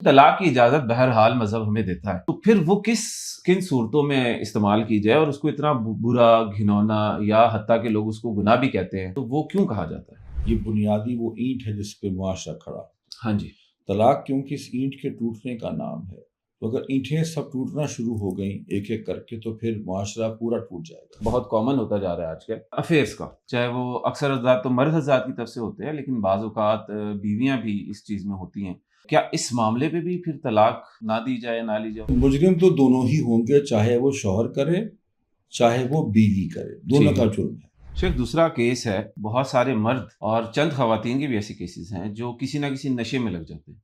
طلاق کی اجازت بہرحال مذہب ہمیں دیتا ہے، تو پھر وہ کن صورتوں میں استعمال کی جائے اور اس کو اتنا برا، گھنونا یا حتیٰ کہ لوگ اس کو گناہ بھی کہتے ہیں، تو وہ کیوں کہا جاتا ہے؟ یہ بنیادی وہ اینٹ ہے جس پہ معاشرہ کھڑا۔ ہاں جی، طلاق کیونکہ اس اینٹ کے ٹوٹنے کا نام ہے، تو اگر اینٹیں سب ٹوٹنا شروع ہو گئیں ایک ایک کر کے تو پھر معاشرہ پورا ٹوٹ جائے گا۔ بہت کامن ہوتا جا رہا ہے آج کل افیئرس کا، چاہے وہ اکثر حضرات تو مرد حضرات کی طرف سے ہوتے ہیں، لیکن بعض اوقات بیویاں بھی اس چیز میں ہوتی ہیں۔ کیا اس معاملے پہ بھی پھر طلاق نہ دی جائے، نہ لی جائے؟ مجرم تو دونوں ہی ہوں گے، چاہے وہ شوہر کرے چاہے وہ بیوی کرے، دونوں کا جرم ہے۔ شیخ، دوسرا کیس ہے، بہت سارے مرد اور چند خواتین کے بھی ایسے کیسز ہیں جو کسی نہ کسی نشے میں لگ جاتے ہیں،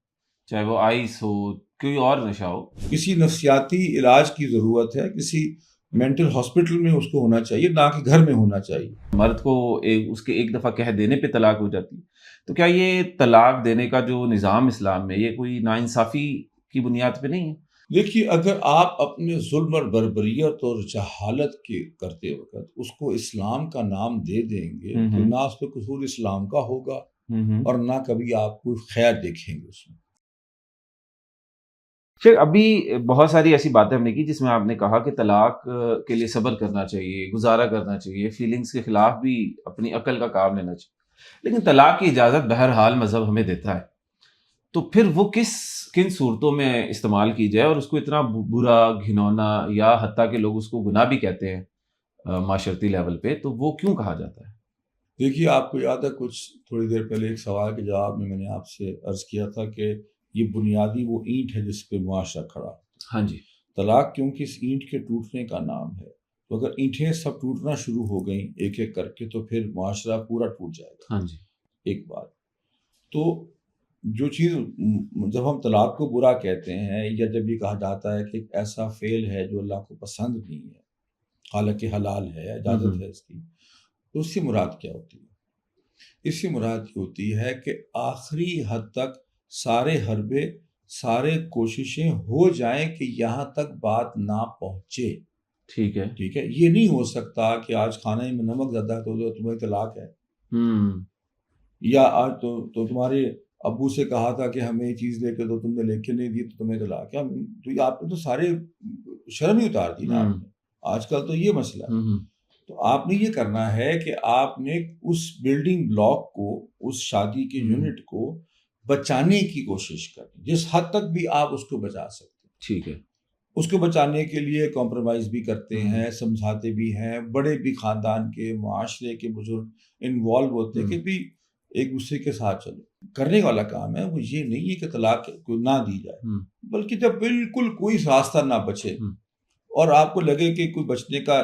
چاہے وہ آئس ہو، کوئی اور نشہ ہو۔ کسی نفسیاتی علاج کی ضرورت ہے، کسی مینٹل ہاسپٹل میں اس کو ہونا چاہیے، نہ کہ گھر میں ہونا چاہیے۔ مرد کو اس کے ایک دفعہ کہہ دینے پہ طلاق ہو جاتی، تو کیا یہ طلاق دینے کا جو نظام اسلام میں، یہ کوئی ناانصافی کی بنیاد پہ نہیں ہے؟ دیکھیے، اگر آپ اپنے ظلم اور بربریت اور جہالت کے کرتے وقت اس کو اسلام کا نام دے دیں گے تو نہ اس پہ قصور اسلام کا ہوگا اور نہ کبھی آپ کو خیر دیکھیں گے اس میں۔ شیخ، ابھی بہت ساری ایسی باتیں ہم نے کی جس میں آپ نے کہا کہ طلاق کے لیے صبر کرنا چاہیے، گزارا کرنا چاہیے، فیلنگز کے خلاف بھی اپنی عقل کا کام لینا چاہیے، لیکن طلاق کی اجازت بہرحال مذہب ہمیں دیتا ہے، تو پھر وہ کن صورتوں میں استعمال کی جائے اور اس کو اتنا برا، گھنونا یا حتیٰ کہ لوگ اس کو گناہ بھی کہتے ہیں معاشرتی لیول پہ، تو وہ کیوں کہا جاتا ہے؟ دیکھیے، آپ کو یاد ہے کچھ تھوڑی دیر پہلے ایک سوال کے جواب میں نے آپ سے عرض کیا تھا کہ یہ بنیادی وہ اینٹ ہے جس پہ معاشرہ کھڑا۔ ہاں جی، طلاق کیونکہ اس اینٹ کے ٹوٹنے کا نام ہے، تو اگر اینٹیں سب ٹوٹنا شروع ہو گئیں ایک ایک کر کے تو پھر معاشرہ پورا ٹوٹ جائے گا۔ ہاں جی، ایک بات تو جو چیز جب ہم طلاق کو برا کہتے ہیں یا جب یہ کہا جاتا ہے کہ ایک ایسا فعل ہے جو اللہ کو پسند نہیں ہے، حالانکہ حلال ہے، اجازت ہے اس کی، تو اس سے مراد کیا ہوتی ہے؟ اس سے مراد یہ ہوتی ہے کہ آخری حد تک سارے حربے، سارے کوششیں ہو جائیں کہ یہاں تک بات نہ پہنچے۔ ٹھیک ہے، ٹھیک ہے، یہ نہیں ہو سکتا کہ آج کھانے میں نمک زیادہ ہے تو تمہیں طلاق ہے، یا آج تو تمہارے ابو سے کہا تھا کہ ہمیں یہ چیز لے کے دو، تم نے لے کے نہیں دی تو تمہیں طلاق ہے۔ تو یہ آپ نے تو سارے شرم ہی اتار دی نا آپ نے۔ آج کل تو یہ مسئلہ ہے۔ تو آپ نے یہ کرنا ہے کہ آپ نے اس بلڈنگ بلاک کو، اس شادی کے یونٹ کو بچانے کی کوشش کریں جس حد تک بھی آپ اس کو بچا سکتے ہیں۔ ٹھیک ہے، اس کو بچانے کے لیے کمپرومائز بھی کرتے ہیں، سمجھاتے بھی ہیں، بڑے بھی خاندان کے، معاشرے کے بزرگ انوالو ہوتے ہیں کہ بھی ایک دوسرے کے ساتھ چلو۔ کرنے والا کام ہے وہ یہ نہیں ہے کہ طلاق کو نہ دی جائے، بلکہ جب بالکل کوئی راستہ نہ بچے اور آپ کو لگے کہ کوئی بچنے کا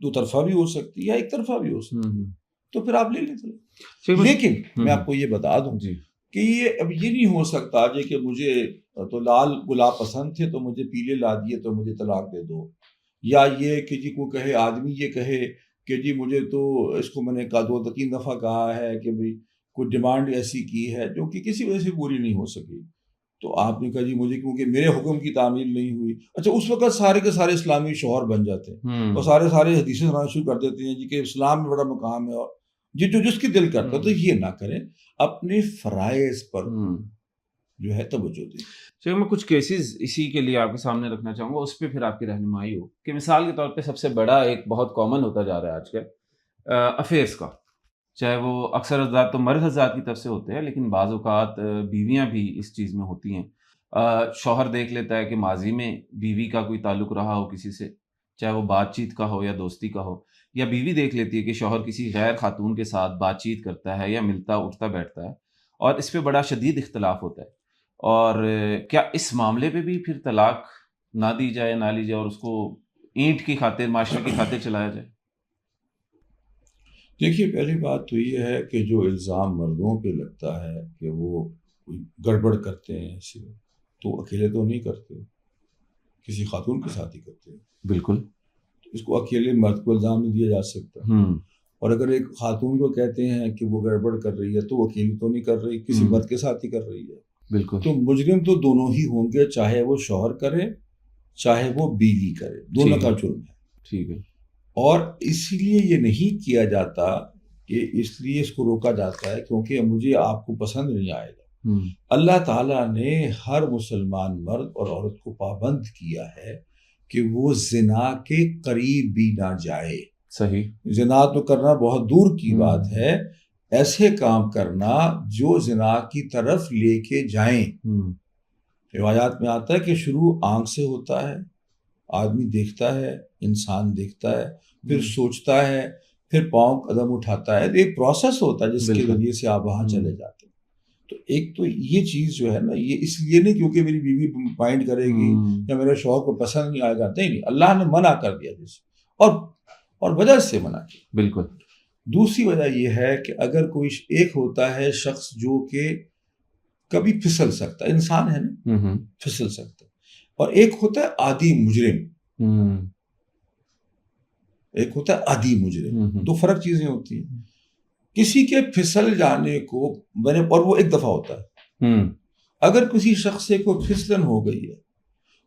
دو طرفہ بھی ہو سکتی ہے، ایک طرفہ بھی ہو سکتی ہے، تو پھر آپ لے لیں۔ لیکن میں آپ کو یہ بتا دوں کہ یہ اب یہ نہیں ہو سکتا جی کہ مجھے تو لال گلاب پسند تھے تو مجھے پیلے لا دیے تو مجھے طلاق دے دو، یا یہ کہ جی کو کہے آدمی یہ کہے کہ جی مجھے تو اس کو میں نے کہا 2-3 دفعہ کہا ہے کہ بھئی کوئی ڈیمانڈ ایسی کی ہے جو کہ کسی وجہ سے پوری نہیں ہو سکی، تو آپ نے کہا جی مجھے کیونکہ میرے حکم کی تعمیل نہیں ہوئی۔ اچھا، اس وقت سارے کے سارے اسلامی شوہر بن جاتے ہیں اور سارے حدیثیں سنانا شروع کر دیتے ہیں جی کہ اسلام میں بڑا مقام ہے، اور جو جس کی دل کرتا ہے۔ تو یہ نہ کریں، اپنے فرائض پر جو ہے توجہ دیں۔ چلیے، میں کچھ کیسز اسی کے لیے آپ کے سامنے رکھنا چاہوں گا، اس پہ پھر آپ کی رہنمائی ہو کہ مثال کے طور پہ سب سے بڑا ایک بہت کامن ہوتا جا رہا ہے آج کل افیئرس کا، چاہے وہ اکثر حضرات تو مرد حضرات کی طرف سے ہوتے ہیں، لیکن بعض اوقات بیویاں بھی اس چیز میں ہوتی ہیں۔ شوہر دیکھ لیتا ہے کہ ماضی میں بیوی کا کوئی تعلق رہا ہو کسی سے، چاہے وہ بات چیت کا ہو یا دوستی کا ہو، یا بیوی دیکھ لیتی ہے کہ شوہر کسی غیر خاتون کے ساتھ بات چیت کرتا ہے یا ملتا اٹھتا بیٹھتا ہے، اور اس پہ بڑا شدید اختلاف ہوتا ہے، اور کیا اس معاملے پہ بھی پھر طلاق نہ دی جائے، نہ لی جائے اور اس کو اینٹ کی خاطر، معاشرے کی خاطر چلایا جائے؟ دیکھیے، پہلی بات تو یہ ہے کہ جو الزام مردوں پہ لگتا ہے کہ وہ گڑبڑ کرتے ہیں ایسے، تو اکیلے تو نہیں کرتے، کسی خاتون کے ساتھ ہی کرتے ہیں۔ بالکل، اس کو اکیلے مرد کو الزام نہیں دیا جا سکتا، اور اگر ایک خاتون کو کہتے ہیں کہ وہ گڑبڑ کر رہی ہے تو وہ اکیلی تو نہیں کر رہی، کسی مرد کے ساتھ ہی کر رہی ہے۔ بالکل، تو مجرم تو دونوں ہی ہوں گے، چاہے وہ شوہر کرے چاہے وہ بیوی کرے، دونوں کا جرم ہے۔ ٹھیک ہے، اور اسی لیے یہ نہیں کیا جاتا کہ اس لیے اس کو روکا جاتا ہے کیونکہ مجھے آپ کو پسند نہیں آئے گا، اللہ تعالیٰ نے ہر مسلمان مرد اور عورت کو پابند کیا ہے کہ وہ زنا کے قریب بھی نہ جائے. صحیح. زنا تو کرنا بہت دور کی بات ہے، ایسے کام کرنا جو زنا کی طرف لے کے جائیں. روایات میں آتا ہے کہ شروع آنکھ سے ہوتا ہے، آدمی دیکھتا ہے، انسان دیکھتا ہے، پھر سوچتا ہے، پھر پاؤں قدم اٹھاتا ہے. ایک پروسیس ہوتا ہے جس کے ذریعے سے آپ وہاں چلے جاتے ہیں. تو ایک تو یہ چیز جو ہے نا، یہ اس لیے نہیں کیونکہ میری بیوی مائنڈ کرے گی یا میرے شوہر کو پسند نہیں آئے گا، نہیں، اللہ نے منع کر دیا جسے، اور وجہ سے منع کیا. بالکل. دوسری وجہ یہ ہے کہ اگر کوئی ایک ہوتا ہے شخص جو کہ کبھی پھسل سکتا ہے، انسان ہے نا، پھسل سکتا ہے، اور ایک ہوتا ہے عادی مجرم. ایک ہوتا ہے عادی مجرم. دو فرق چیزیں ہوتی ہیں. کسی کے پھسل جانے کو اور وہ ایک دفعہ ہوتا ہے. اگر کسی شخص سے کوئی پھسلن ہو گئی ہے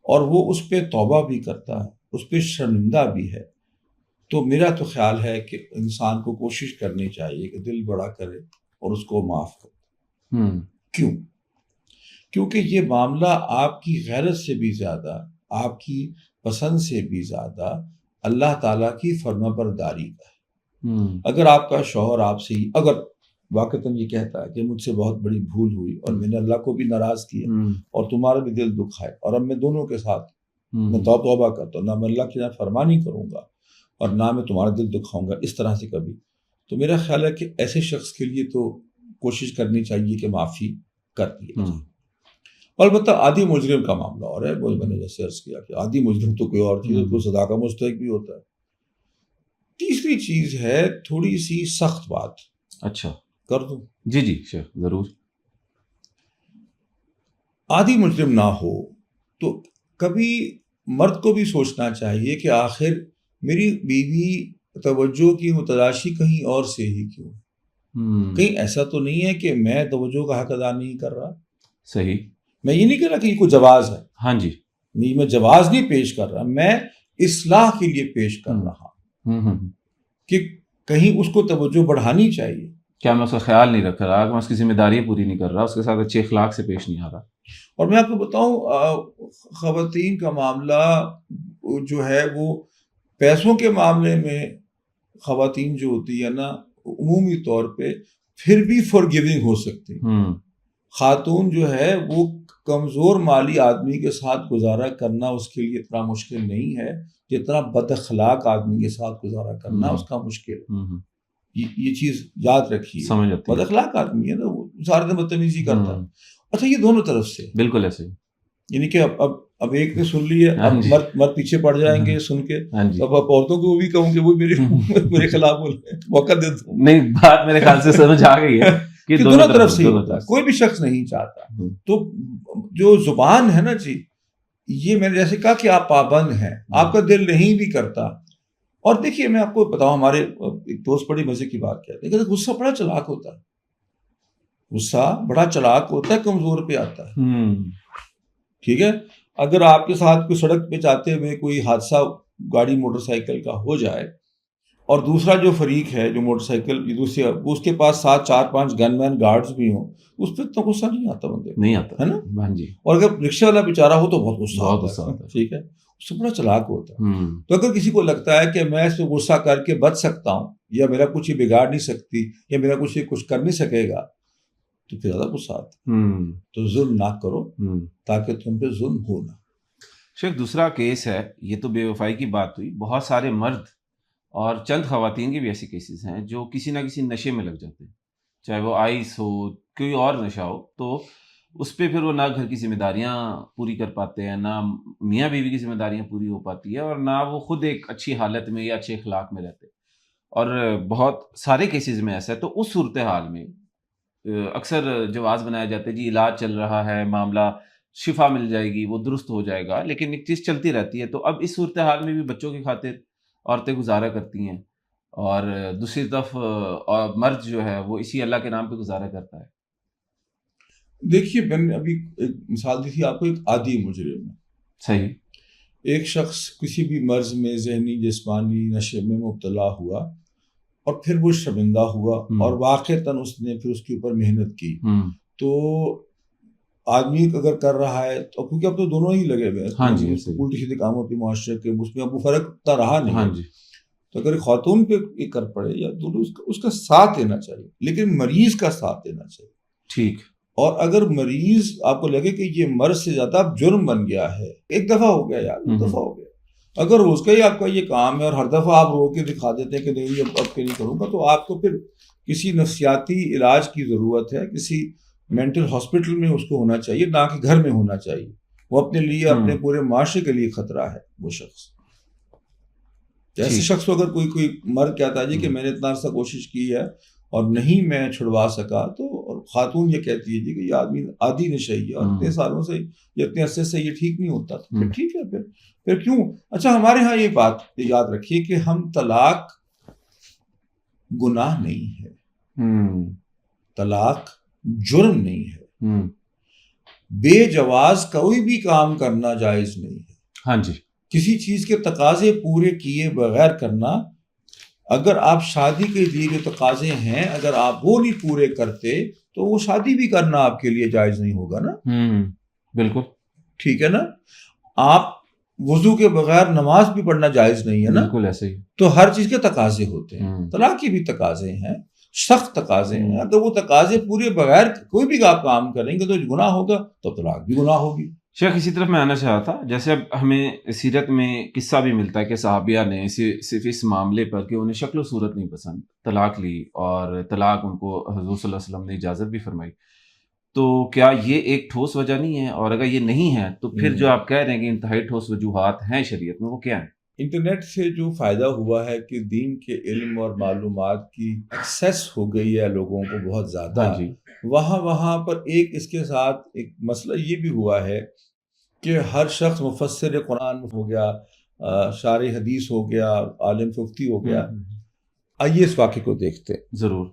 اور وہ اس پہ توبہ بھی کرتا ہے، اس پہ شرمندہ بھی ہے، تو میرا تو خیال ہے کہ انسان کو کوشش کرنی چاہیے کہ دل بڑا کرے اور اس کو معاف کرے. کیوں؟ کیونکہ یہ معاملہ آپ کی غیرت سے بھی زیادہ، آپ کی پسند سے بھی زیادہ اللہ تعالیٰ کی فرمانبرداری کا ہے. اگر آپ کا شوہر آپ سے اگر واقعتاً یہ کہتا ہے کہ مجھ سے بہت بڑی بھول ہوئی اور میں نے اللہ کو بھی ناراض کیا اور تمہارا بھی دل دکھائے، اور اب میں دونوں کے ساتھ میں توبہ کرتا ہوں، نہ میں اللہ کی نافرمانی کروں گا اور نہ میں تمہارا دل دکھاؤں گا اس طرح سے کبھی، تو میرا خیال ہے کہ ایسے شخص کے لیے تو کوشش کرنی چاہیے کہ معافی کر دی جائے. البتہ عادی مجرم کا معاملہ اور ہے، وہ میں نے جیسے عرض کیا کہ عادی مجرم تو کوئی اور چیز ہے، کوئی سزا کا مستحق بھی ہوتا ہے. تیسری چیز ہے تھوڑی سی سخت بات. اچھا، کر دوں؟ جی شیخ ضرور. عادی مجرم نہ ہو تو کبھی مرد کو بھی سوچنا چاہیے کہ آخر میری بیوی توجہ کی متلاشی کہیں اور سے ہی کیوں؟ کہیں ایسا تو نہیں ہے کہ میں توجہ کا حق ادا نہیں کر رہا. صحیح. میں یہ نہیں کہہ رہا کہ یہ کوئی جواز ہے. ہاں جی. میں جواز نہیں پیش کر رہا، میں اصلاح کے لیے پیش کر رہا کہ کہیں اس کو توجہ بڑھانی چاہیے. کیا میں اس کا خیال نہیں رکھ رہا، میں اس کی ذمہ داریاں پوری نہیں کر رہا، اس کے ساتھ اچھے اخلاق سے پیش نہیں آ رہا. اور میں آپ کو بتاؤں، خواتین کا معاملہ جو ہے وہ پیسوں کے معاملے میں خواتین جو ہوتی ہے نا، عمومی طور پہ پھر بھی فارگیونگ ہو سکتی. خاتون جو ہے وہ کمزور مالی آدمی کے ساتھ گزارا کرنا اس کے لیے اتنا مشکل نہیں ہے جتنا بد اخلاق آدمی کے ساتھ گزارا کرنا اس کا مشکل ہے. یہ چیز یاد رکھیے. بد اخلاق آدمی ہے نا، وہ سارے دن بدتمیزی کرتا ہے. اچھا، یہ دونوں طرف سے بالکل ایسے، یعنی کہ اب ایک نے سن لی ہے، اب مرد پیچھے پڑ جائیں گے سن کے. اب عورتوں کو بھی کہوں کہ وہ میرے خلاف بولے، موقع دے دو. نہیں، بات میرے خیال سے سمجھ آ گئی ہے کہ دونوں طرف سے ہوتا ہے. کوئی بھی شخص نہیں چاہتا. تو جو زبان ہے نا جی، یہ میں نے جیسے کہا کہ آپ پابند ہیں، آپ کا دل نہیں بھی کرتا. اور دیکھیے میں آپ کو بتاؤں، ہمارے ایک دوست بڑی مزے کی بات کہتے ہیں کہ غصہ بڑا چلاک ہوتا ہے. غصہ بڑا چلاک ہوتا ہے، کمزور پہ آتا ہے. ٹھیک ہے، اگر آپ کے ساتھ کوئی سڑک پہ جاتے ہوئے کوئی حادثہ گاڑی موٹر سائیکل کا ہو جائے اور دوسرا جو فریق ہے جو موٹر سائیکل دوسرے، اس کے پاس 7-4-5 گن مین گارڈز بھی ہوں، اس پہ تو غصہ نہیں آتا، بندے نہیں آتا ہے نا. ہاں جی. اور اگر رکشے والا بیچارہ ہو تو بہت غصہ آتا ہے. ٹھیک ہے، اس سے بڑا چلاک ہوتا ہے. تو اگر کسی کو لگتا ہے کہ میں اس پہ غصہ کر کے بچ سکتا ہوں، یا میرا کچھ یہ بگاڑ نہیں سکتی، یا میرا کچھ کر نہیں سکے گا، تو پھر زیادہ غصہ آتا ہے. تو ظلم نہ کرو تاکہ تم پہ ظلم ہو نہ. شیخ دوسرا کیس ہے، یہ تو بے وفائی کی بات ہوئی، بہت سارے مرد اور چند خواتین کے بھی ایسے کیسز ہیں جو کسی نہ کسی نشے میں لگ جاتے ہیں، چاہے وہ آئس ہو، کوئی اور نشہ ہو، تو اس پہ پھر وہ نہ گھر کی ذمہ داریاں پوری کر پاتے ہیں، نہ میاں بیوی کی ذمہ داریاں پوری ہو پاتی ہے، اور نہ وہ خود ایک اچھی حالت میں یا اچھے اخلاق میں رہتے. اور بہت سارے کیسز میں ایسا ہے. تو اس صورتحال میں اکثر جواز بنایا جاتا ہے، جی علاج چل رہا ہے، معاملہ شفا مل جائے گی، وہ درست ہو جائے گا، لیکن ایک چیز چلتی رہتی ہے. تو اب اس صورتحال میں بھی بچوں کی خاطر عورتیں گزارا کرتی ہیں، اور دوسری طرف مرد جو ہے وہ اسی اللہ کے نام پہ گزارا کرتا ہے. دیکھیے میں نے ابھی ایک مثال دی تھی آپ کو، ایک عادی مجرم میں. صحیح. ایک شخص کسی بھی مرض میں، ذہنی جسمانی نشے میں مبتلا ہوا، اور پھر وہ شرمندہ ہوا، اور واقعتاً اس نے پھر اس کے اوپر محنت کی. تو آدمی اگر کر رہا ہے تو کیونکہ اب تو دونوں ہی لگے ہوئے ہیں ہاں جی، الٹی سیدھے کاموں پہ معاشرے کے، اس میں اب وہ فرق اتنا رہا نہیں ہاں ہے. جی، تو اگر خاتون پہ یہ کر پڑے یا دونوں، اس کا ساتھ دینا چاہیے، لیکن مریض کا ساتھ دینا چاہیے. ٹھیک. اور اگر مریض آپ کو لگے کہ یہ مرض سے زیادہ اب جرم بن گیا ہے، ایک دفعہ ہو گیا یار، دو دفعہ ہو گیا، اگر روز کا ہی آپ کا یہ کام ہے اور ہر دفعہ آپ رو کے دکھا دیتے ہیں کہ نہیں اب کے نہیں کروں گا، تو آپ کو پھر کسی نفسیاتی علاج کی ضرورت ہے، کسی مینٹل ہاسپٹل میں اس کو ہونا چاہیے، نہ کہ گھر میں ہونا چاہیے. وہ اپنے لیے، اپنے پورے معاشرے کے لیے خطرہ ہے وہ شخص. ایسے شخص کو اگر کوئی مرد کہتا ہے جی کہ میں نے اتنا عرصہ کوشش کی ہے اور نہیں میں چھڑوا سکا، تو اور خاتون یہ کہتی ہے جی کہ یہ آدمی عادی نشئی ہے اور اتنے سالوں سے یا اتنے عرصے سے یہ ٹھیک نہیں ہوتا تھا، پھر ٹھیک ہے، پھر کیوں؟ اچھا، ہمارے ہاں یہ بات یاد رکھیے کہ ہم طلاق گناہ نہیں ہے، طلاق جرم نہیں ہے، بے جواز کوئی بھی کام کرنا جائز نہیں ہے. ہاں جی. کسی چیز کے تقاضے پورے کیے بغیر کرنا، اگر آپ شادی کے دیے تقاضے ہیں اگر آپ وہ نہیں پورے کرتے تو وہ شادی بھی کرنا آپ کے لیے جائز نہیں ہوگا نا. بالکل ٹھیک ہے نا. آپ وضو کے بغیر نماز بھی پڑھنا جائز نہیں ہے نا. بالکل ایسے ہی. تو ہر چیز کے تقاضے ہوتے ہیں، طلاق کے بھی تقاضے ہیں، سخت تقاضے ہیں. اگر وہ تقاضے پورے بغیر کوئی بھی آپ کام کریں گے تو گناہ ہوگا، تو طلاق بھی گناہ ہوگی. شیخ اسی طرف میں آنا چاہا تھا، جیسے اب ہمیں سیرت میں قصہ بھی ملتا ہے کہ صحابیہ نے صرف اس معاملے پر کہ انہیں شکل و صورت نہیں پسند، طلاق لی، اور طلاق ان کو حضور صلی اللہ علیہ وسلم نے اجازت بھی فرمائی. تو کیا یہ ایک ٹھوس وجہ نہیں ہے؟ اور اگر یہ نہیں ہے تو پھر جو آپ کہہ رہے ہیں کہ انتہائی ٹھوس وجوہات ہیں شریعت میں، وہ کیا ہیں؟ انٹرنیٹ سے جو فائدہ ہوا ہے کہ دین کے علم اور معلومات کی ایکسیس ہو گئی ہے لوگوں کو بہت زیادہ. ہاں جی. وہاں پر ایک اس کے ساتھ ایک مسئلہ یہ بھی ہوا ہے کہ ہر شخص مفسر قرآن ہو گیا، شارح حدیث ہو گیا، عالم مفتی ہو گیا. آئیے اس واقعے کو دیکھتے ہیں. ضرور.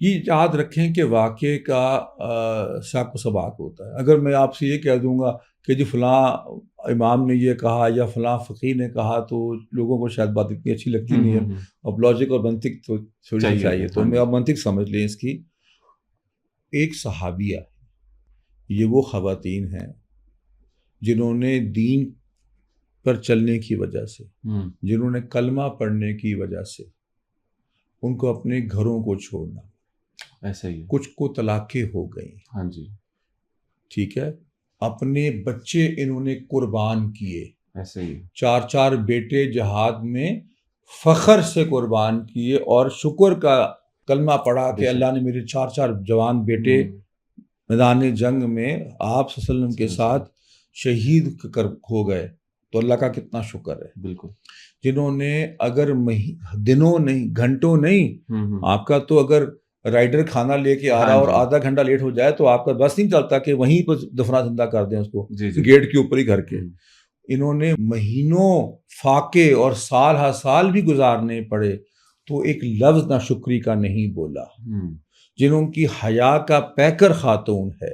یہ یاد رکھیں کہ واقعے کا ساق و سباق ہوتا ہے. اگر میں آپ سے یہ کہہ دوں گا کہ جی فلاں امام نے یہ کہا یا فلاں فقیہ نے کہا، تو لوگوں کو شاید بات اتنی اچھی لگتی نہیں ہے. اب لاجک اور منطق تو تھوڑی سی چاہیے، تو میں اب منطق سمجھ لیں اس کی. ایک صحابیہ، یہ وہ خواتین ہیں جنہوں نے دین پر چلنے کی وجہ سے، جنہوں نے کلمہ پڑھنے کی وجہ سے ان کو اپنے گھروں کو چھوڑنا، ایسا ہی. کچھ کو طلاقیں ہو گئیں. ہاں جی. ٹھیک ہے. اپنے بچے انہوں نے قربان کیے. ایسا ہی. 4 بیٹے جہاد میں فخر سے قربان کیے اور شکر کا کلمہ پڑھا کہ اللہ نے میرے 4 جوان بیٹے میدان جنگ میں آپ صلی اللہ علیہ وسلم کے ساتھ شہید ہو گئے، تو اللہ کا کتنا شکر ہے. بالکل. جنہوں نے اگر دنوں نہیں، گھنٹوں نہیں، آپ کا تو اگر رائڈر کھانا لے کے آ رہا اور آدھا گھنٹہ لیٹ ہو جائے تو آپ کا بس نہیں چلتا کہ وہیں پر دفنا زندہ کر دیں اس کو، گیٹ کے اوپر ہی گھر کے. انہوں نے مہینوں فاقے اور سال ہر سال بھی گزارنے پڑے تو ایک لفظ نہ شکری کا نہیں بولا. جنہوں کی حیا کا پیکر خاتون ہے،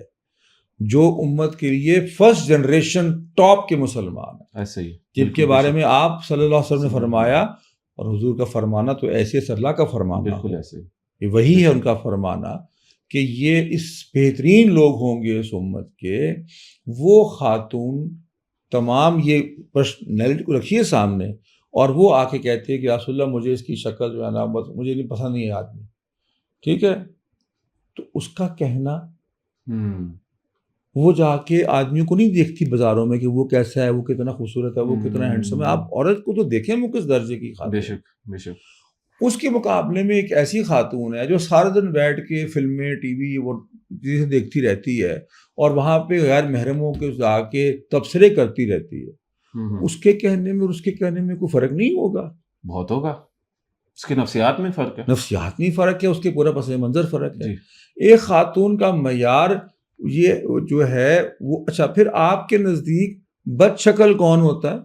جو امت کے لیے فرسٹ جنریشن ٹاپ کے مسلمان ہیں، ایسے ہی، جن کے بارے میں آپ صلی اللہ علیہ وسلم نے فرمایا، اور حضور کا فرمانا تو ایسے سے اللہ کا فرمانا، بالکل ایسے ہی، یہ وہی ہے ان کا فرمانا کہ یہ اس بہترین لوگ ہوں گے اس امت کے. وہ خاتون تمام یہ پرسنالٹی کو رکھیے سامنے، اور وہ آ کے کہتے ہیں کہ رسول اللہ مجھے اس کی شکل جو ہے نا مجھے نہیں پسند نہیں ہے آدمی. ٹھیک ہے. تو اس کا کہنا، وہ جا کے آدمیوں کو نہیں دیکھتی بازاروں میں کہ وہ کیسا ہے، وہ کتنا خوبصورت ہے، وہ کتنا ہینڈسم ہے. آپ عورت کو تو دیکھیں وہ کس درجے کی خاتون. بے شک بے شک. اس کے مقابلے میں ایک ایسی خاتون ہے جو سارے دن بیٹھ کے فلمیں، ٹی وی وہ چیزیں دیکھتی رہتی ہے اور وہاں پہ غیر محرموں کے جا کے تبصرے کرتی رہتی ہے. اس کے کہنے میں اور اس کے کہنے میں کوئی فرق نہیں ہوگا؟ بہت ہوگا. اس کے نفسیات میں فرق ہے، نفسیات میں فرق ہے، اس کے پورا پس منظر فرق ہے. جی. ایک خاتون کا معیار یہ جو ہے وہ، اچھا پھر آپ کے نزدیک بد شکل کون ہوتا ہے؟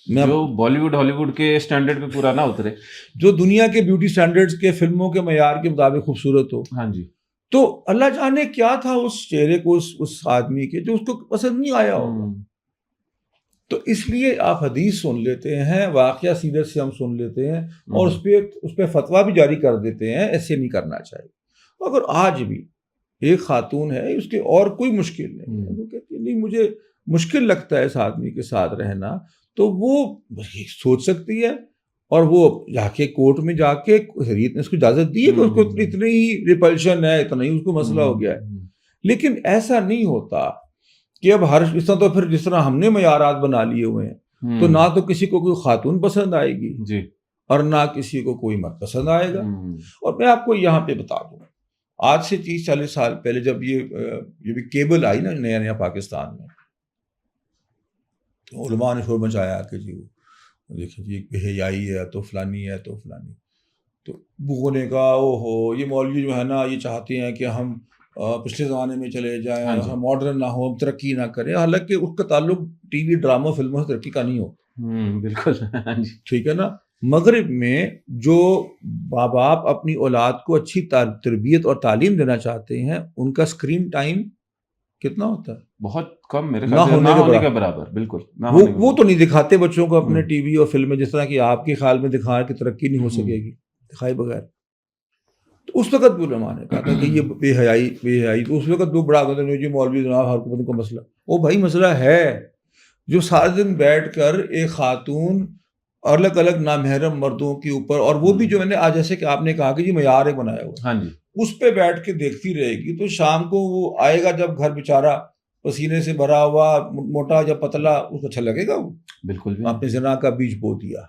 جو بالی ووڈ ہالی ووڈ کے اسٹینڈرڈ پہ پورا نہ اترے، جو دنیا کے بیوٹی اسٹینڈرڈز کے فلموں کے معیار کے مطابق خوبصورت ہو. ہاں جی. تو اللہ جانے کیا تھا اس چہرے کو اس آدمی کے جو اس کو پسند نہیں آیا ہوگا. تو اس لیے آپ حدیث سن لیتے ہیں، واقعہ سیرت سے ہم سن لیتے ہیں اور اس پہ فتویٰ بھی جاری کر دیتے ہیں. ایسے نہیں کرنا چاہیے. اگر آج بھی ایک خاتون ہے، اس کے اور کوئی مشکل نہیں ہے، وہ کہتی ہے نہیں مجھے مشکل لگتا ہے اس آدمی کے ساتھ رہنا، تو وہ سوچ سکتی ہے، اور وہ جا کے کورٹ میں جا کے شریعت نے اس کو اجازت دی ہے کہ اس کو اتنی ہی ریپلشن ہے، اتنا ہی اس کو مسئلہ ہو گیا ہے. لیکن ایسا نہیں ہوتا کہ اب ہر اس طرح، تو پھر جس طرح ہم نے معیارات بنا لیے ہوئے ہیں تو نہ تو کسی کو کوئی خاتون پسند آئے گی جی، اور نہ کسی کو کوئی مرد پسند آئے گا. اور میں آپ کو یہاں پہ بتا دوں، آج سے 30-40 سال پہلے جب یہ بھی کیبل آئی نا نیا نیا پاکستان میں، تو علماء نے شور مچایا کہ جی دیکھیں جی بے حیائی ہے تو فلانی ہے تو فلانی. تو وہ نے کہا او ہو یہ مولوی جو ہے نا یہ چاہتے ہیں کہ ہم پچھلے زمانے میں چلے جائیں، ہم ماڈرن نہ ہوں، ترقی نہ کریں، حالانکہ اس کا تعلق ٹی وی ڈراموں فلموں سے ترقی کا نہیں ہو. بالکل ٹھیک ہے نا. مغرب میں جو ماں باپ اپنی اولاد کو اچھی تربیت اور تعلیم دینا چاہتے ہیں، ان کا اسکرین ٹائم کتنا ہوتا ہے؟ بہت کم، میرے خیال سے نہ ہونے کے برابر. بالکل وہ تو نہیں دکھاتے بچوں کو اپنے ٹی وی اور فلمیں جس طرح کہ آپ کے خیال میں دکھائیں کہ ترقی نہیں ہو سکے گی، دکھائے بغیر. تو اس وقت بھی علماء نے کہا تھا کہ یہ بے حیائی. تو اس وقت وہ بڑا کہتے ہیں جی مولوی جناب ہر حکومت کا مسئلہ. وہ بھائی مسئلہ ہے جو سارے دن بیٹھ کر ایک خاتون اور الگ الگ نامحرم مردوں کے اوپر، اور وہ بھی جو میں نے آج جیسے کہ آپ نے کہا کہ یہ معیار ایک بنایا ہوا ہے، اس پہ بیٹھ کے دیکھتی رہے گی، تو شام کو وہ آئے گا جب گھر بیچارہ پسینے سے بھرا ہوا موٹا یا پتلا، اس کو اچھا لگے گا؟ وہ بالکل آپ نے زنا کا بیج بو دیا.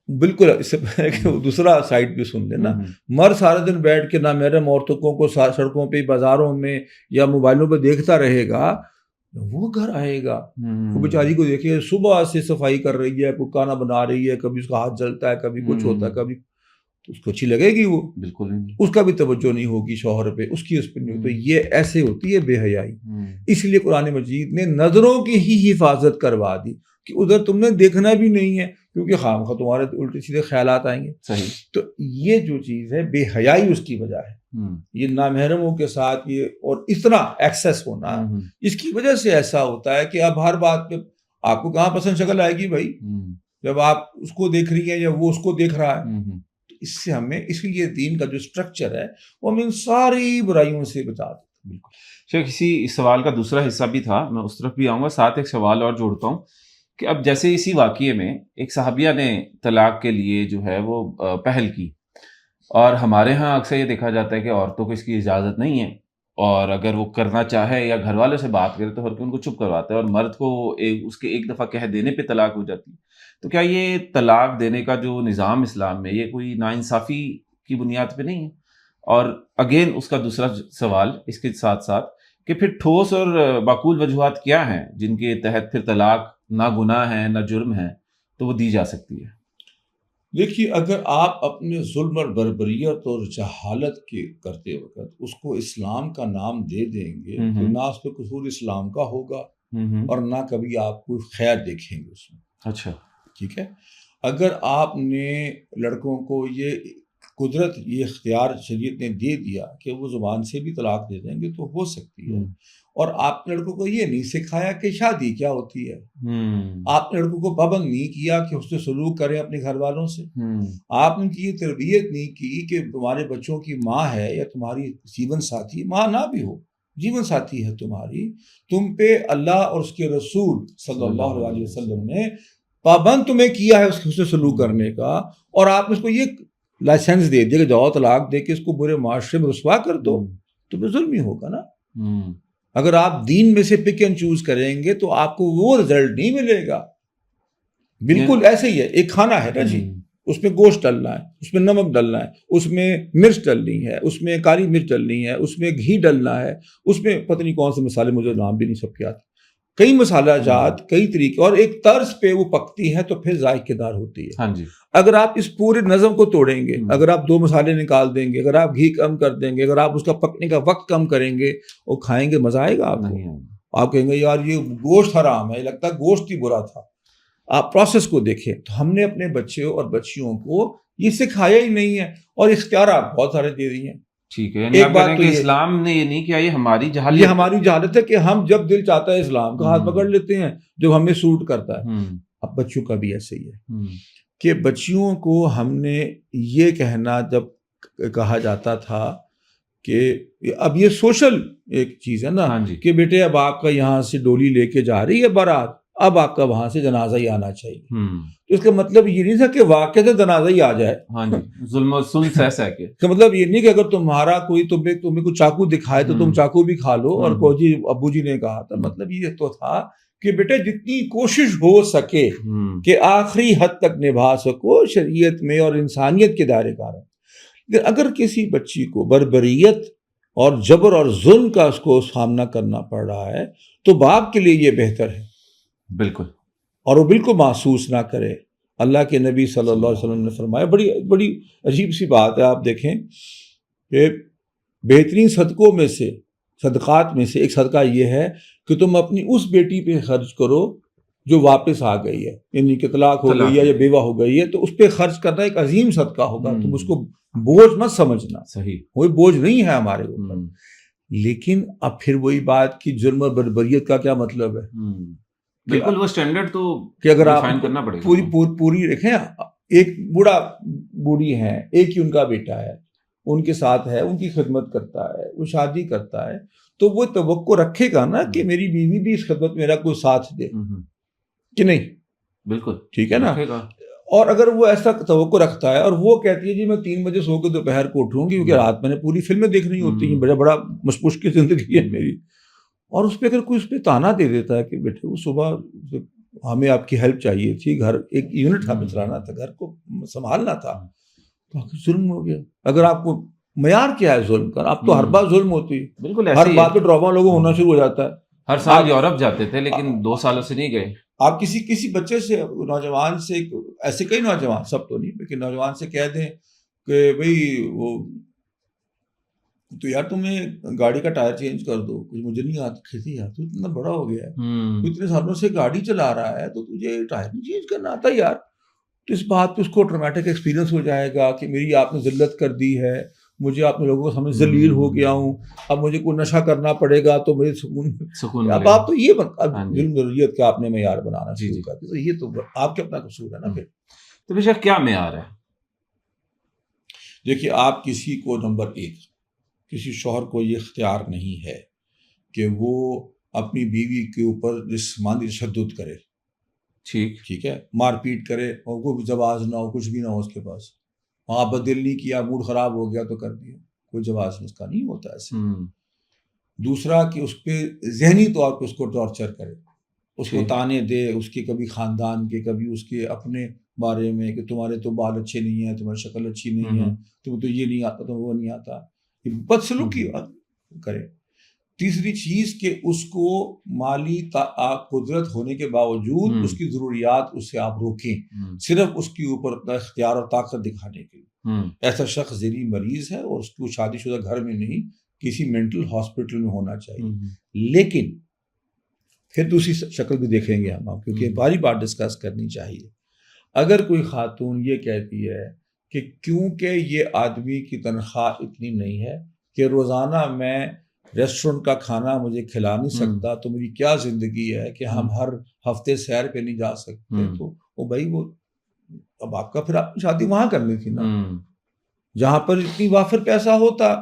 بالکل. اس سے پہلے کہ وہ دوسرا سائڈ بھی سن لینا، مرد سارے دن بیٹھ کے نامحرم عورتوں کو سڑکوں پہ، بازاروں میں یا موبائلوں پہ دیکھتا رہے گا، وہ گھر آئے گا وہ بیچاری کو دیکھے صبح سے صفائی کر رہی ہے، کوئی کھانا بنا رہی ہے، کبھی اس کا ہاتھ جلتا ہے، کبھی کچھ ہوتا ہے، کبھی اس کو اچھی لگے گی، وہ بالکل اس کا بھی توجہ نہیں ہوگی شوہر پہ، اس کی اس پہ نہیں. تو یہ ایسے ہوتی ہے بے حیائی. اس لیے قرآن مجید نے نظروں کی ہی حفاظت کروا دی کہ ادھر تم نے دیکھنا بھی نہیں ہے، کیونکہ خامخواہ تمہارے الٹے سیدھے خیالات آئیں گے. صحیح. تو یہ جو چیز ہے بے حیائی، اس کی وجہ ہے یہ نامحرموں کے ساتھ یہ اور اس طرح ایکسیس ہونا. اس کی وجہ سے ایسا ہوتا ہے کہ اب ہر بات پہ آپ کو کہاں پسند شکل آئے گی بھائی، جب آپ اس کو دیکھ رہی ہیں یا وہ اس کو دیکھ رہا ہے. اس سے ہمیں اس لیے دین کا جو سٹرکچر ہے وہ ہمیں ان ساری برائیوں سے بچا دیتا ہے. بالکل. شیخ اس سوال کا دوسرا حصہ بھی تھا، میں اس طرف بھی آؤں گا، ساتھ ایک سوال اور جوڑتا ہوں کہ اب جیسے اسی واقعے میں ایک صحابیہ نے طلاق کے لیے جو ہے وہ پہل کی، اور ہمارے ہاں اکثر یہ دیکھا جاتا ہے کہ عورتوں کو اس کی اجازت نہیں ہے، اور اگر وہ کرنا چاہے یا گھر والوں سے بات کرے تو ہر کوئی ان کو چپ کرواتا ہے، اور مرد کو اس کے ایک دفعہ کہہ دینے پہ طلاق ہو جاتی ہے. تو کیا یہ طلاق دینے کا جو نظام اسلام میں یہ کوئی ناانصافی کی بنیاد پہ نہیں ہے؟ اور اگین اس کا دوسرا سوال اس کے ساتھ ساتھ کہ پھر ٹھوس اور معقول وجوہات کیا ہیں جن کے تحت پھر طلاق نہ گناہ ہے نہ جرم ہے تو وہ دی جا سکتی ہے؟ دیکھیے، اگر آپ اپنے ظلم اور بربریت اور جہالت کے کرتے وقت اس کو اسلام کا نام دے دیں گے تو نہ اس پہ قصور اسلام کا ہوگا اور نہ کبھی آپ کو خیر دیکھیں گے اس میں. اچھا ٹھیک ہے. اگر آپ نے لڑکوں کو یہ قدرت، یہ اختیار شریعت نے دے دیا کہ وہ زبان سے بھی طلاق دے دیں گے تو ہو سکتی ہے، اور آپ نے لڑکوں کو یہ نہیں سکھایا کہ شادی کیا ہوتی ہے، آپ نے لڑکوں کو پابند نہیں کیا کہ اس سے سلوک کریں اپنے گھر والوں سے، آپ نے کی یہ تربیت نہیں کی کہ تمہارے بچوں کی ماں ہے یا تمہاری جیون ساتھی، ماں نہ بھی ہو جیون ساتھی ہے تمہاری، تم پہ اللہ اور اس کے رسول صلی اللہ علیہ وسلم نے پابند تمہیں کیا ہے اس سے سلوک کرنے کا، اور آپ اس کو یہ لائسنس دے دیا کہ جاؤ طلاق دے کے اس کو برے معاشرے میں رسوا کر دو، تو پھر ظلم ہی ہوگا نا. اگر آپ دین میں سے پک اینڈ چوز کریں گے تو آپ کو وہ رزلٹ نہیں ملے گا. بالکل ایسے ہی ہے، ایک کھانا ہے نا جی، اس میں گوشت ڈلنا ہے، اس میں نمک ڈلنا ہے، اس میں مرچ ڈلنی ہے، اس میں کالی مرچ ڈلنی ہے، اس میں گھی ڈلنا ہے، اس میں پتہ نہیں کون سے مسالے، مجھے نام بھی نہیں سب کے آتے، کئی مسالہ جات، کئی طریقے، اور ایک طرز پہ وہ پکتی ہے تو پھر ذائقے دار ہوتی ہے. ہاں جی. اگر آپ اس پورے نظم کو توڑیں گے، اگر آپ 2 مسالے نکال دیں گے، اگر آپ گھی کم کر دیں گے، اگر آپ اس کا پکنے کا وقت کم کریں گے اور کھائیں گے، مزہ آئے گا آپ کو؟ آپ کہیں گے یار یہ گوشت حرام ہے، لگتا ہے گوشت ہی برا تھا. آپ پروسیس کو دیکھیں. تو ہم نے اپنے بچے اور بچیوں کو یہ سکھایا ہی نہیں ہے، اور اختیارات بہت سارے دے دیے ہیں. ٹھیک ہے، یعنی ایک بات تو اسلام نے یہ نہیں کیا، یہ ہماری جہالت، یہ ہماری جہالت ہے کہ ہم جب دل چاہتا ہے اسلام کا ہاتھ پکڑ لیتے ہیں جب ہمیں سوٹ کرتا ہے. اب بچوں کا بھی ایسے ہی ہے کہ بچیوں کو ہم نے یہ کہنا، جب کہا جاتا تھا کہ اب یہ سوشل ایک چیز ہے نا ہاں جی کہ بیٹے اب آپ کا یہاں سے ڈولی لے کے جا رہی ہے بارات، اب آپ کا وہاں سے جنازہ ہی آنا چاہیے. تو اس کا مطلب یہ نہیں تھا کہ واقع سے جنازہ ہی آ جائے. ہاں جی ظلم و ظلم سہ کے اس کا مطلب یہ نہیں کہ اگر تمہارا کوئی تمہیں کوئی چاقو دکھائے تو تم چاقو بھی کھا لو. اور کوجی ابو جی نے کہا تھا، مطلب یہ تو تھا کہ بیٹے جتنی کوشش ہو سکے کہ آخری حد تک نبھا سکو شریعت میں اور انسانیت کے دائرے کار. لیکن اگر کسی بچی کو بربریت اور جبر اور ظلم کا اس کو سامنا کرنا پڑ رہا ہے تو باپ کے لیے یہ بہتر ہے بالکل، اور وہ بالکل محسوس نہ کرے. اللہ کے نبی صلی اللہ علیہ وسلم نے فرمایا، بڑی بڑی عجیب سی بات ہے، آپ دیکھیں کہ بہترین صدقوں میں سے، صدقات میں سے ایک صدقہ یہ ہے کہ تم اپنی اس بیٹی پہ خرچ کرو جو واپس آ گئی ہے، یعنی کہ طلاق ہو گئی ہے یا بیوہ ہو گئی ہے، تو اس پہ خرچ کرنا ایک عظیم صدقہ ہوگا. تم اس کو بوجھ مت سمجھنا، صحیح، کوئی بوجھ نہیں ہے ہمارے اوپر. لیکن اب پھر وہی بات کی جرم اور بربریت کا کیا مطلب ہے؟ بالکل وہ سٹینڈرڈ تو کہ اگر آپ ڈیفائن کرنا پڑے گا. پوری دیکھیں، ایک بوڑھا بوڑھی ہے، ایک ہی ان کا بیٹا ہے، ان کے ساتھ ہے، ان کی خدمت کرتا ہے، وہ شادی کرتا ہے، تو وہ توقع رکھے گا نا کہ میری بیوی بھی اس خدمت میرا کوئی ساتھ دے کہ نہیں. بالکل ٹھیک ہے نا. اور اگر وہ ایسا توقع رکھتا ہے اور وہ کہتی ہے جی میں 3 بجے سو کے دوپہر کو اٹھوں گی کیونکہ رات میں نے پوری فلمیں دیکھنی ہوتی ہیں، بڑا بڑا مشکل زندگی ہے میری، اور اس پہ اگر کوئی اس پہ تانا دے دیتا ہے کہ بیٹے وہ صبح ہمیں آپ کی ہیلپ چاہیے تھی، گھر ایک یونٹ ہمیں چلانا تھا، گھر کو سنبھالنا تھا، تو ظلم ہو گیا. اگر آپ کو معیار کیا ہے ظلم کا؟ اب تو ہر بات ظلم ہوتی ہے، بالکل ہر بات پہ ڈراما لوگوں ہونا شروع ہو جاتا ہے. ہر سال یورپ جاتے تھے لیکن 2 سالوں سے نہیں گئے. آپ کسی بچے سے، نوجوان سے، ایسے کئی نوجوان، سب تو نہیں لیکن نوجوان سے کہہ دیں کہ بھئی وہ تو یار تمہیں گاڑی کا ٹائر چینج کر دو، کچھ مجھے نہیں آتا. کھیتی یار تو اتنا بڑا ہو گیا ہے، تو اتنے سالوں سے گاڑی چلا رہا ہے تو تجھے ٹائر نہیں چینج کرنا آتا یار. تو اس بات پہ اس کو ٹرامیٹک ایکسپیرینس ہو جائے گا کہ میری آپ نے ذلت کر دی ہے، مجھے آپ نے لوگوں کے سامنے ذلیل ہو گیا ہوں، اب مجھے کوئی نشہ کرنا پڑے گا تو مجھے سکون. اب آپ تو یہ ظلم ضروریت کا آپ نے معیار بنانا شروع کر دیا. تو یہ تو آپ کے اپنا قصور ہے نا. پھر تو بے شک کیا معیار ہے؟ دیکھیے، آپ کسی کو نمبر 1 کسی شوہر کو یہ اختیار نہیں ہے کہ وہ اپنی بیوی کے اوپر جسمانی تشدد کرے. ٹھیک ہے، مار پیٹ کرے اور کوئی جواز نہ ہو، کچھ بھی نہ ہو اس کے پاس. وہاں پر دل نہیں کیا، موڈ خراب ہو گیا تو کر دیا، کوئی جواز اس کا نہیں ہوتا ایسے. دوسرا کہ اس پہ ذہنی طور پہ اس کو ٹارچر کرے، اس کو تانے دے، اس کے کبھی خاندان کے، کبھی اس کے اپنے بارے میں کہ تمہارے تو بال اچھے نہیں ہیں، تمہاری شکل اچھی نہیں ہے، تمہیں تو یہ نہیں آتا، تو وہ نہیں آتا، بدسلوکی کرے. تیسری چیز کہ اس کو مالی قدرت ہونے کے باوجود اس کی ضروریات اس سے آپ روکیں، صرف اس کے اوپر اپنا اختیار اور طاقت دکھانے کے لیے. ایسا شخص ذہنی مریض ہے اور اس کو شادی شدہ گھر میں نہیں، کسی مینٹل ہاسپٹل میں ہونا چاہیے. لیکن پھر دوسری شکل بھی دیکھیں گے ہم، کیونکہ باری بار ڈسکس کرنی چاہیے. اگر کوئی خاتون یہ کہتی ہے کہ کیونکہ یہ آدمی کی تنخواہ اتنی نہیں ہے کہ روزانہ میں ریسٹورنٹ کا کھانا مجھے کھلا نہیں سکتا، تو میری کیا زندگی ہے کہ ہم ہر ہفتے سیر پہ نہیں جا سکتے، تو وہ بھائی وہ اب آپ کا پھر آپ شادی وہاں کرنی تھی نا جہاں پر اتنی وافر پیسہ ہوتا.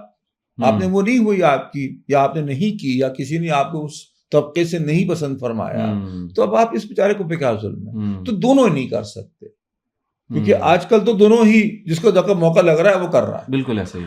آپ نے وہ نہیں ہوئی آپ کی، یا آپ نے نہیں کی، یا کسی نے آپ کو اس طبقے سے نہیں پسند فرمایا، تو اب آپ اس بیچارے کو پہ کیا ظلم ہے؟ تو دونوں ہی نہیں کر سکتے، کیونکہ آج کل تو دونوں ہی، جس کو جب موقع لگ رہا ہے وہ کر رہا ہے. بالکل ایسا ہی.